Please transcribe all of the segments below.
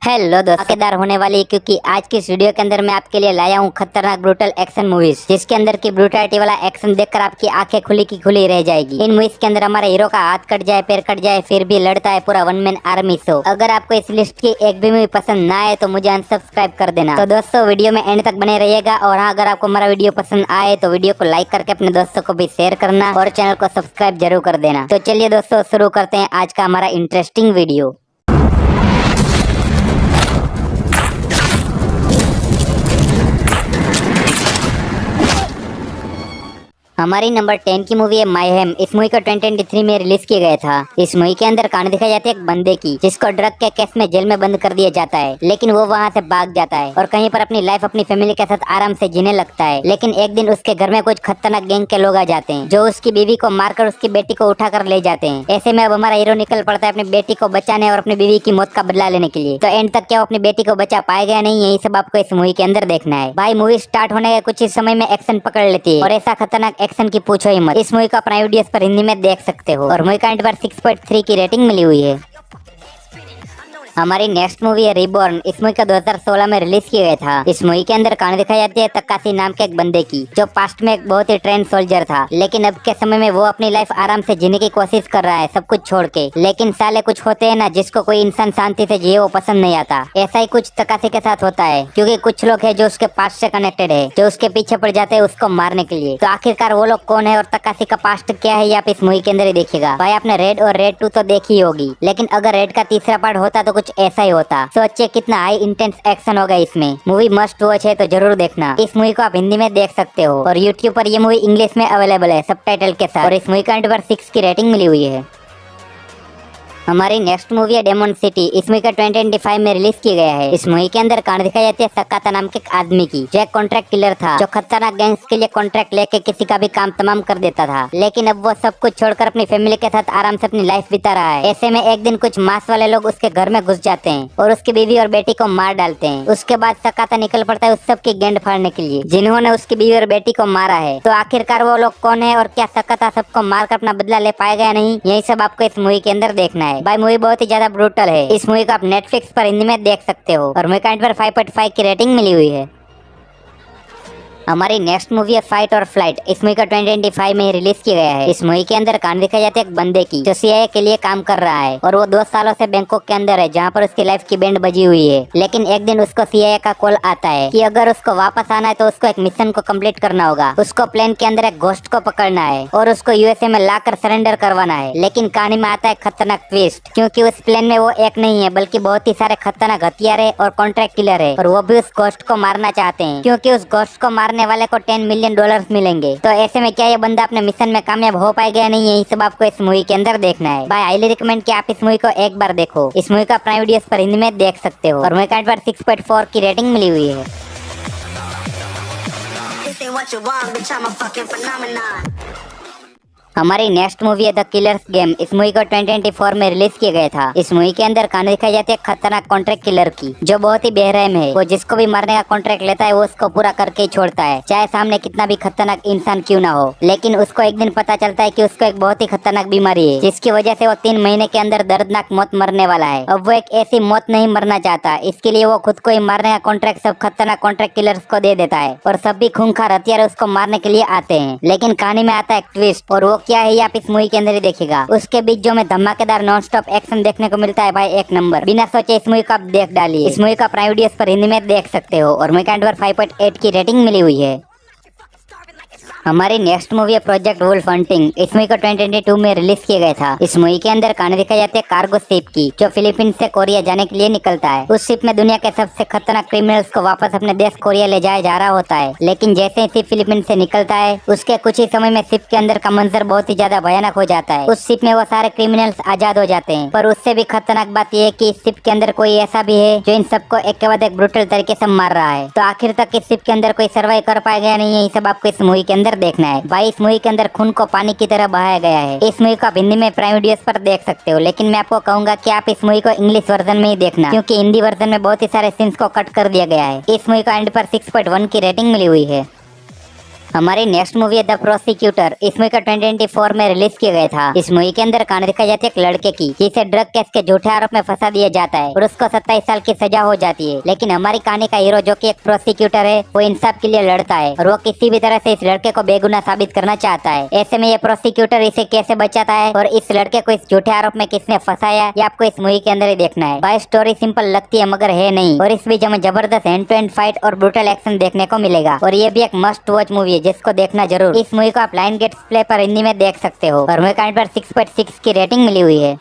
Hello दोस्तों, मजेदार होने वाली है क्योंकि आज की इस वीडियो के अंदर मैं आपके लिए लाया हूँ खतरनाक ब्रूटल एक्शन मूवीज, जिसके अंदर की ब्रूटलिटी वाला एक्शन देखकर आपकी आंखें खुली की खुली रह जाएगी। इन मूवीज के अंदर हमारे हीरो का हाथ कट जाए, पैर कट जाए, फिर भी लड़ता है पूरा वन मैन आर्मी शो। अगर आपको इस लिस्ट की एक भी मूवी पसंद ना आए तो मुझे अनसब्सक्राइब कर देना। तो दोस्तों वीडियो में एंड तक बने रहिएगा, और हाँ, अगर आपको हमारा वीडियो पसंद आए तो वीडियो को लाइक करके अपने दोस्तों को भी शेयर करना और चैनल को सब्सक्राइब जरूर कर देना। तो चलिए दोस्तों, शुरू करते हैं आज का हमारा इंटरेस्टिंग वीडियो। हमारी नंबर 10 की मूवी है माय हेम। इस मूवी को 2023 में रिलीज किया गया था। इस मूवी के अंदर कहानी दिखाई जाती है एक बंदे की, जिसको ड्रग के केस में जेल में बंद कर दिया जाता है, लेकिन वो वहाँ से भाग जाता है और कहीं पर अपनी लाइफ अपनी फैमिली के साथ आराम से जीने लगता है। लेकिन एक दिन उसके घर में कुछ खतरनाक गैंग के लोग आ जाते हैं, जो उसकी बीवी को मारकर उसकी बेटी को उठाकर ले जाते हैं। ऐसे में अब हमारा हीरो निकल पड़ता है अपनी बेटी को बचाने और अपनी बीवी की मौत का बदला लेने के लिए। तो एंड तक क्या वो अपनी बेटी को बचा पाएगा नहीं, यही सब आपको इस मूवी के अंदर देखना है। भाई मूवी स्टार्ट होने के कुछ ही समय में एक्शन पकड़ लेती है, और ऐसा खतरनाक एक्शन की पूछो ही मत। इस मूवी को अपना वीडियोस पर हिंदी में देख सकते हो, और मूवी का एंड पर 6.3 की रेटिंग मिली हुई है। हमारी नेक्स्ट मूवी है रिबॉर्न। इस मूवी का 2016 में रिलीज किया गया था। इस मूवी के अंदर कहानी दिखाई जाती है तकाशी नाम के एक बंदे की, जो पास्ट में एक बहुत ही ट्रेंड सोल्जर था, लेकिन अब के समय में वो अपनी लाइफ आराम से जीने की कोशिश कर रहा है, सब कुछ छोड़ के। लेकिन साले कुछ होते हैं ना, जिसको कोई इंसान शांति से जिए वो पसंद नहीं आता। ऐसा ही कुछ तकाशी के साथ होता है, क्योंकि कुछ लोग हैं जो उसके पास्ट से कनेक्टेड है, जो उसके पीछे पड़ जाते हैं उसको मारने के लिए। तो आखिरकार वो लोग कौन है और तकाशी का पास्ट क्या है, ये आप इस मूवी के अंदर ही देखिएगा। भाई आपने रेड और रेड 2 तो देखी होगी, लेकिन अगर रेड का तीसरा पार्ट होता तो कुछ ऐसा ही होता। सोचिए कितना हाई इंटेंस एक्शन होगा इसमें। मूवी मस्ट वॉच है, तो जरूर देखना। इस मूवी को आप हिंदी में देख सकते हो, और यूट्यूब पर ये मूवी इंग्लिश में अवेलेबल है सबटाइटल के साथ, और इस मूवी का एंड पर 6 की रेटिंग मिली हुई है। हमारी नेक्स्ट मूवी है डेमन सिटी। इस मूवी का 2025 में रिलीज किया गया है। इस मूवी के अंदर कहानी दिखाई जाती है सकाता नाम के एक आदमी की, जो एक कॉन्ट्रैक्ट किलर था, जो खतरनाक गैंग्स के लिए कॉन्ट्रैक्ट लेके किसी का भी काम तमाम कर देता था। लेकिन अब वो सब कुछ छोड़कर अपनी फैमिली के साथ आराम से अपनी लाइफ बिता रहा है। ऐसे में एक दिन कुछ मांस वाले लोग उसके घर में घुस जाते हैं और उसकी बीवी और बेटी को मार डालते हैं। उसके बाद सकाता निकल पड़ता है उस सब की गेंद फाड़ने के लिए, जिन्होंने उसकी बीवी और बेटी को मारा है। तो आखिरकार वो लोग कौन है और क्या सकाता सबको मारकर अपना बदला ले पाएगा या नहीं, यही सब आपको इस मूवी के अंदर देखना है। भाई मूवी बहुत ही ज्यादा ब्रूटल है। इस मूवी को आप नेटफ्लिक्स पर हिंदी में देख सकते हो, और मूवी का एंड पर 5.5 की रेटिंग मिली हुई है। हमारी नेक्स्ट मूवी है फाइट और फ्लाइट। इस मूवी का 2025 में रिलीज किया गया है। इस मूवी के अंदर कहानी दिखाई जाती है एक बंदे की, जो सीआईए के लिए काम कर रहा है, और वो 2 सालों से बैंकॉक के अंदर है, जहाँ पर उसकी लाइफ की बैंड बजी हुई है। लेकिन एक दिन उसको सीआईए का कॉल आता है कि अगर उसको वापस आना है तो उसको एक मिशन को कंप्लीट करना होगा। उसको प्लेन के अंदर एक घोस्ट को पकड़ना है और उसको यूएसए में लाकर सरेंडर करवाना है। लेकिन कहानी में आता है खतरनाक ट्विस्ट, क्योंकि उस प्लेन में वो एक नहीं है बल्कि बहुत ही सारे खतरनाक हथियार है और कॉन्ट्रैक्ट किलर है, और वो भी उस घोस्ट को मारना चाहते हैं, क्योंकि उस घोस्ट को मारने वाले को $10 मिलियन मिलेंगे। तो ऐसे में क्या ये बंदा अपने मिशन में कामयाब हो पाएगा या नहीं, यही सब आपको इस मूवी के अंदर देखना है। भाई हाईली रिकमेंड कि आप इस मूवी को एक बार देखो। इस मूवी का अपना वीडियोस पर हिंदी में देख सकते हो, और मूवी का पर 6.4 की रेटिंग मिली हुई है। हमारी नेक्स्ट मूवी है द किलर्स गेम। इस मूवी को 2024 में रिलीज किया गया था। इस मूवी के अंदर कहानी दिखाई जाती है खतरनाक कॉन्ट्रैक्ट किलर की, जो बहुत ही बेरहम है। वो जिसको भी मारने का कॉन्ट्रैक्ट लेता है वो उसको पूरा करके ही छोड़ता है, चाहे सामने कितना भी खतरनाक इंसान क्यों ना हो। लेकिन उसको एक दिन पता चलता है कि उसको एक बहुत ही खतरनाक बीमारी है, जिसकी वजह से वो 3 महीने के अंदर दर्दनाक मौत मरने वाला है। अब वो एक ऐसी मौत नहीं मरना चाहता, इसके लिए वो खुद को ही मारने का कॉन्ट्रैक्ट सब खतरनाक कॉन्ट्रैक्ट किलर्स को दे देता है, और सब भी खूंखार हथियार उसको मारने के लिए आते हैं। लेकिन कहानी में आता है एक ट्विस्ट, और वो क्या है ये आप इस मूवी के अंदर ही देखिएगा। उसके बीच जो में धमाकेदार नॉन स्टॉप एक्शन देखने को मिलता है, भाई एक नंबर। बिना सोचे इस मूवी को आप देख डालिए। इस मूवी का प्राइम वीडियोस पर हिंदी में देख सकते हो, और मूवी का एंड पर 5.8 की रेटिंग मिली हुई है। हमारी नेक्स्ट मूवी है प्रोजेक्ट वुल्फ हंटिंग। इस मूवी को 2022 में रिलीज किया गया था। इस मूवी के अंदर कहानी दिखाई जाती है कार्गो शिप की, जो फिलीपींस से कोरिया जाने के लिए निकलता है। उस शिप में दुनिया के सबसे खतरनाक क्रिमिनल्स को वापस अपने देश कोरिया ले जाया जा रहा होता है। लेकिन जैसे ही शिप फिलीपींस से निकलता है, उसके कुछ ही समय में शिप के अंदर का मंजर बहुत ही ज्यादा भयानक हो जाता है। उस शिप में वो सारे क्रिमिनल्स आजाद हो जाते हैं, पर उससे भी खतरनाक बात यह है कि इस शिप के अंदर कोई ऐसा भी है जो इन सबको एक के बाद एक ब्रूटल तरीके से मार रहा है। तो आखिर तक इस शिप के अंदर कोई सर्वाइव कर पाएगा या नहीं, यही सब आपको इस मूवी के अंदर देखना है। भाई इस मूवी के अंदर खून को पानी की तरह बहाया गया है। इस मूवी को आप हिंदी में प्राइम वीडियोस पर देख सकते हो, लेकिन मैं आपको कहूंगा कि आप इस मूवी को इंग्लिश वर्जन में ही देखना, क्योंकि हिंदी वर्जन में बहुत ही सारे सीन्स को कट कर दिया गया है। इस मूवी का एंड पर 6.1 की रेटिंग मिली हुई है। हमारी नेक्स्ट मूवी है द प्रोसिक्यूटर। इस मूवी का 2024 में रिलीज किया गया था। इस मूवी के अंदर कहानी दिखाई जाती है एक लड़के की जिसे ड्रग केस के झूठे आरोप में फंसा दिया जाता है और उसको 27 साल की सजा हो जाती है। लेकिन हमारी कहानी का हीरो जो कि एक प्रोसिक्यूटर है वो इंसाफ के लिए लड़ता है और वो किसी भी तरह से इस लड़के को बेगुनाह साबित करना चाहता है। ऐसे में ये प्रोसिक्यूटर इसे कैसे बचाता है और इस लड़के को इस झूठे आरोप में किसने फंसाया ये आपको इस मूवी के अंदर ही देखना है। भाई स्टोरी सिंपल लगती है मगर है नहीं, और इस बीच हमें जबरदस्त हैंड टू हैंड फाइट और ब्रूटल एक्शन देखने को मिलेगा और ये भी एक मस्ट वॉच मूवी है जिसको देखना जरूर। इस मूवी को आप लाइन गेट्स प्ले पर हिंदी में देख सकते हो और मूवी पर 6.6 की रेटिंग मिली हुई है।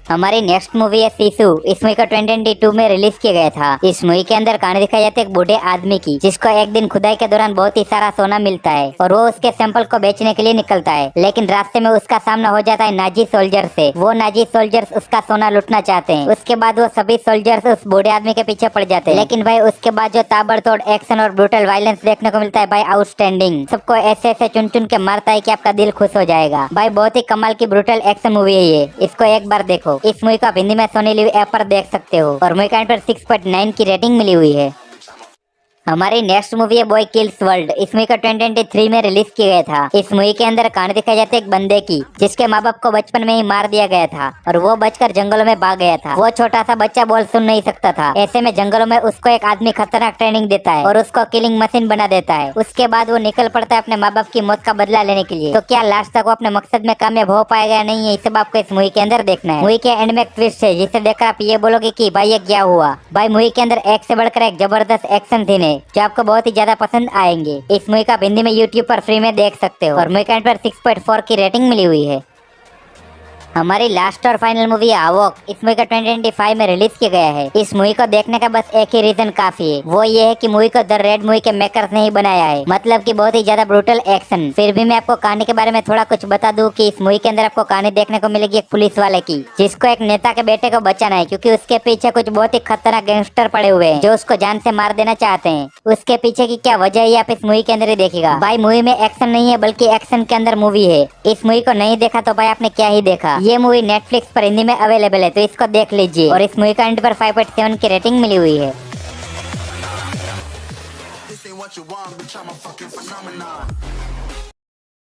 हमारी नेक्स्ट मूवी है सीसू। इस मूवी का 2022 में रिलीज किया गया था। इस मूवी के अंदर कहानी दिखाई जाती है एक बूढ़े आदमी की जिसको एक दिन खुदाई के दौरान बहुत ही सारा सोना मिलता है और वो उसके सैंपल को बेचने के लिए निकलता है, लेकिन रास्ते में उसका सामना हो जाता है नाजी सोल्जर से। वो नाजी सोल्जर्स उसका सोना लूटना चाहते हैं। उसके बाद वो सभी सोल्जर्स उस बूढ़े आदमी के पीछे पड़ जाते हैं, लेकिन भाई उसके बाद जो ताबड़तोड़ एक्शन और ब्रूटल वायलेंस देखने को मिलता है भाई आउटस्टैंडिंग। सबको ऐसे ऐसे चुन चुन के मारता है कि आपका दिल खुश हो जाएगा। भाई बहुत ही कमाल की ब्रूटल एक्शन मूवी है ये, इसको एक बार देखो। इस मूवी को आप हिंदी में सोनी लिव ऐप पर देख सकते हो और मूवी पर 6.9 की रेटिंग मिली हुई है। हमारी नेक्स्ट मूवी है बॉय किल्स वर्ल्ड। इस मूवी का 2023 में रिलीज किया गया था। इस मूवी के अंदर कहानी दिखाई जाती है एक बंदे की जिसके माँ बाप को बचपन में ही मार दिया गया था और वो बचकर जंगलों में भाग गया था। वो छोटा सा बच्चा बोल सुन नहीं सकता था। ऐसे में जंगलों में उसको एक आदमी खतरनाक ट्रेनिंग देता है और उसको किलिंग मशीन बना देता है। उसके बाद वो निकल पड़ता है अपने माँ बाप की मौत का बदला लेने के लिए। तो क्या लास्ट तक वो अपने मकसद में कामयाब हो पाएगा नहीं है, इसे आपको इस मूवी के अंदर देखना है। मूवी के एंड में एक ट्विस्ट है जिसे देखकर आप ये बोलोगे कि भाई ये क्या हुआ। भाई मूवी के अंदर एक से बढ़कर एक जबरदस्त एक्शन सीन है जो आपको बहुत ही ज्यादा पसंद आएंगे। इस मूवी का हिंदी में YouTube पर फ्री में देख सकते हो और मूवी पर 6.4 की रेटिंग मिली हुई है। हमारी लास्ट और फाइनल मूवी है आवोक। इस मूवी का 2025 में रिलीज किया गया है। इस मूवी को देखने का बस एक ही रीजन काफी है, वो ये है कि मूवी को द रेड मूवी के मेकर्स ने ही बनाया है। मतलब कि बहुत ही ज्यादा ब्रूटल एक्शन। फिर भी मैं आपको कहानी के बारे में थोड़ा कुछ बता दूं कि इस मूवी के अंदर आपको कहानी देखने को मिलेगी एक पुलिस वाले की जिसको एक नेता के बेटे को बचाना है, क्योंकि उसके पीछे कुछ बहुत ही खतरनाक गैंगस्टर पड़े हुए हैं जो उसको जान से मार देना चाहते हैं। उसके पीछे की क्या वजह है आप इस मूवी के अंदर ही देखिएगा। भाई मूवी में एक्शन नहीं है बल्कि एक्शन के अंदर मूवी है। इस मूवी को नहीं देखा तो भाई आपने क्या ही देखा। ये मूवी नेटफ्लिक्स पर हिंदी में अवेलेबल है तो इसको देख लीजिए और इस मूवी का एंड पर 5.7 की रेटिंग मिली हुई है।